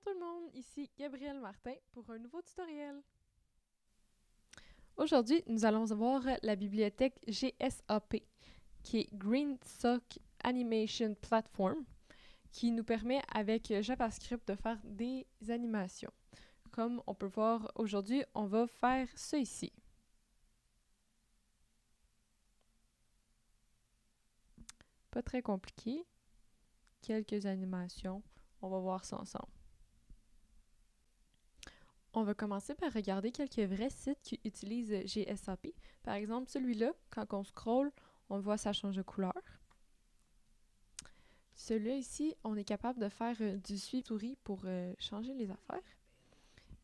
tout le monde, ici Gabrielle Martin pour un nouveau tutoriel. Aujourd'hui, nous allons voir la bibliothèque GSAP, qui est Green Sock Animation Platform, qui nous permet avec JavaScript de faire des animations. Comme on peut voir aujourd'hui, on va faire ça ici. Pas très compliqué. Quelques animations. On va voir ça ensemble. On va commencer par regarder quelques vrais sites qui utilisent GSAP. Par exemple, celui-là, quand on scrolle, on voit ça change de couleur. Celui-là ici, on est capable de faire du suivi-souris pour changer les affaires.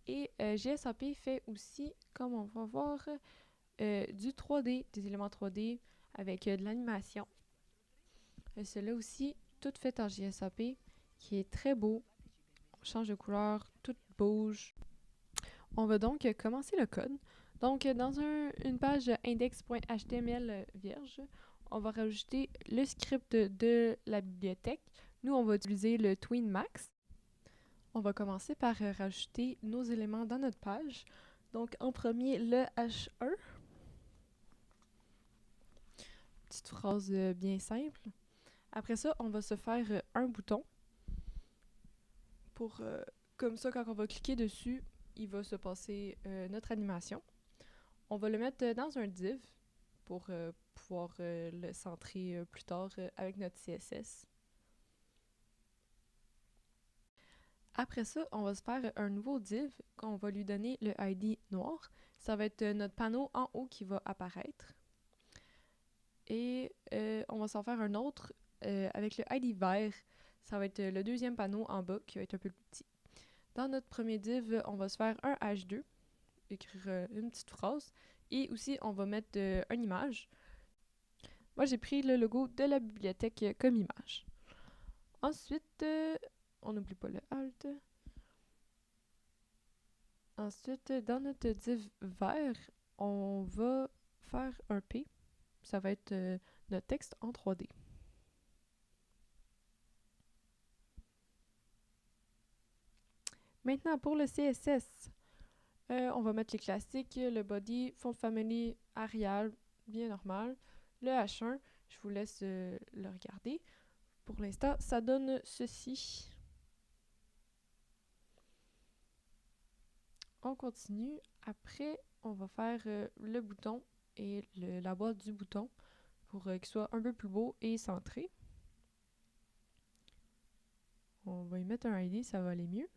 Et GSAP fait aussi, comme on va voir, du 3D, des éléments 3D avec de l'animation. Celui-là aussi, tout fait en GSAP, qui est très beau. On change de couleur, tout bouge. On va donc commencer le code. Donc, dans une page index.html vierge, on va rajouter le script de la bibliothèque. Nous, on va utiliser le TweenMax. On va commencer par rajouter nos éléments dans notre page. Donc, en premier, le H1. Petite phrase bien simple. Après ça, on va se faire un bouton. Pour, comme ça, quand on va cliquer dessus, il va se passer notre animation. On va le mettre dans un div pour pouvoir le centrer plus tard avec notre CSS. Après ça, on va se faire un nouveau div qu'on va lui donner le ID noir. Ça va être notre panneau en haut qui va apparaître. Et on va s'en faire un autre avec le ID vert. Ça va être le deuxième panneau en bas qui va être un peu plus petit. Dans notre premier div, on va se faire un H2, écrire une petite phrase. Et aussi, on va mettre une image. Moi, j'ai pris le logo de la bibliothèque comme image. Ensuite, on n'oublie pas le Alt. Ensuite, dans notre div vert, on va faire un P. Ça va être notre texte en 3D. Maintenant, pour le CSS, on va mettre les classiques, le body, font family, Arial, bien normal. Le H1, je vous laisse le regarder. Pour l'instant, ça donne ceci. On continue. Après, on va faire le bouton et la boîte du bouton pour qu'il soit un peu plus beau et centré. On va y mettre un ID, ça va aller mieux.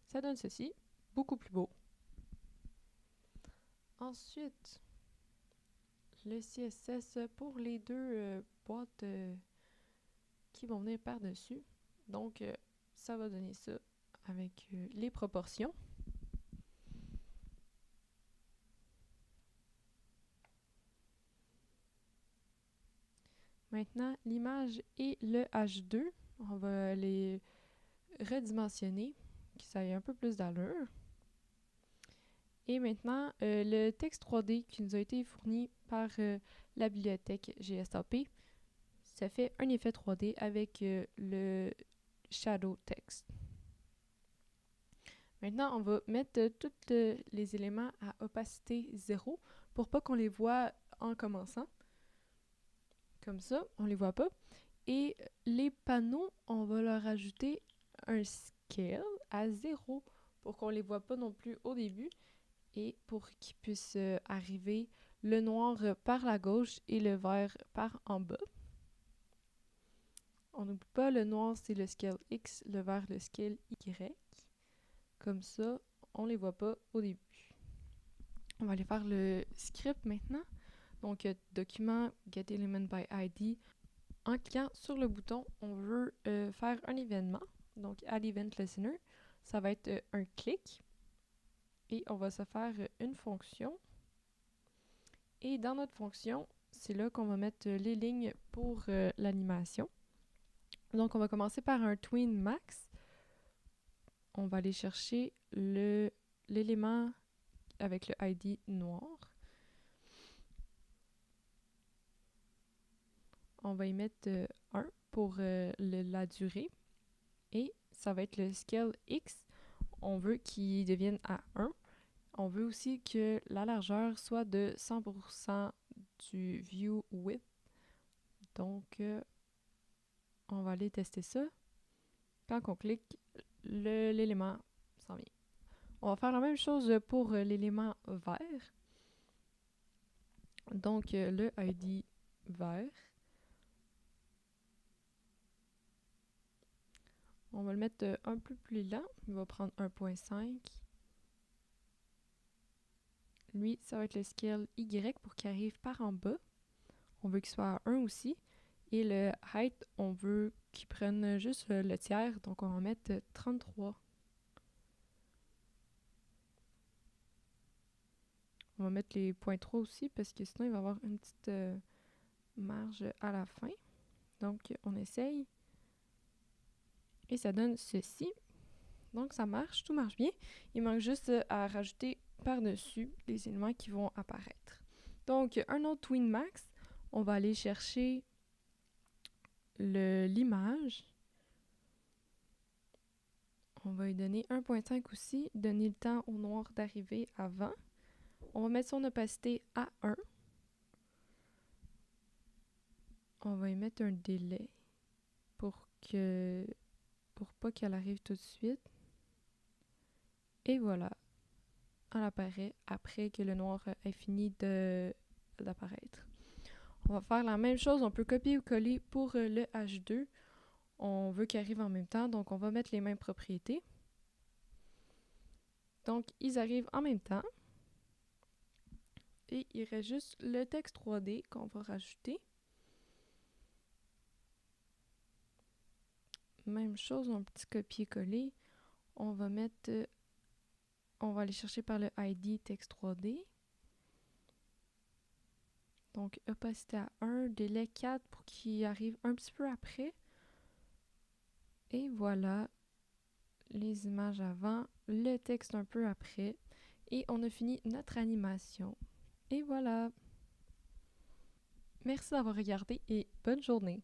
Ça donne ceci, beaucoup plus beau. Ensuite, le CSS pour les deux boîtes qui vont venir par-dessus. Donc, ça va donner ça avec les proportions. Maintenant, l'image et le H2, on va les redimensionner, que ça ait un peu plus d'allure. Et maintenant, le texte 3D qui nous a été fourni par la bibliothèque GSAP, ça fait un effet 3D avec le shadow text. Maintenant, on va mettre tous les éléments à opacité 0 pour pas qu'on les voit en commençant. Comme ça, on les voit pas. Et les panneaux, on va leur ajouter un scale à 0 pour qu'on les voit pas non plus au début et pour qu'ils puissent arriver le noir par la gauche et le vert par en bas. On n'oublie pas, le noir c'est le scale X, le vert le scale Y. Comme ça, on les voit pas au début. On va aller faire le script maintenant. Donc, document getElementById. En cliquant sur le bouton, on veut faire un événement. Donc, add event listener. Ça va être un clic. Et on va se faire une fonction. Et dans notre fonction, c'est là qu'on va mettre les lignes pour l'animation. Donc, on va commencer par un TweenMax. On va aller chercher l'élément avec le ID noir. On va y mettre 1 pour la durée. Et ça va être le scale X. On veut qu'il devienne à 1. On veut aussi que la largeur soit de 100% du view width. Donc, on va aller tester ça. Quand on clique, l'élément s'en vient. On va faire la même chose pour l'élément vert. Donc, le ID vert. On va le mettre un peu plus lent. Il va prendre 1.5. Lui, ça va être le scale Y pour qu'il arrive par en bas. On veut qu'il soit à 1 aussi. Et le height, on veut qu'il prenne juste le tiers. Donc, on va mettre 33. On va mettre les points 3 aussi parce que sinon, il va y avoir une petite marge à la fin. Donc, on essaye. Et ça donne ceci. Donc, ça marche, tout marche bien. Il manque juste à rajouter par-dessus les éléments qui vont apparaître. Donc, un autre Winmax, on va aller chercher l'image. On va lui donner 1.5 aussi, donner le temps au noir d'arriver avant. On va mettre son opacité à 1. On va y mettre un délai pour pas qu'elle arrive tout de suite. Et voilà. Elle apparaît après que le noir ait fini d'apparaître. On va faire la même chose. On peut copier ou coller pour le H2. On veut qu'il arrive en même temps, donc on va mettre les mêmes propriétés. Donc, ils arrivent en même temps. Et il reste juste le texte 3D qu'on va rajouter. Même chose, un petit copier-coller. On va aller chercher par le ID texte 3D. Donc, opacité à 1, délai 4 pour qu'il arrive un petit peu après. Et voilà, les images avant, le texte un peu après. Et on a fini notre animation. Et voilà. Merci d'avoir regardé et bonne journée.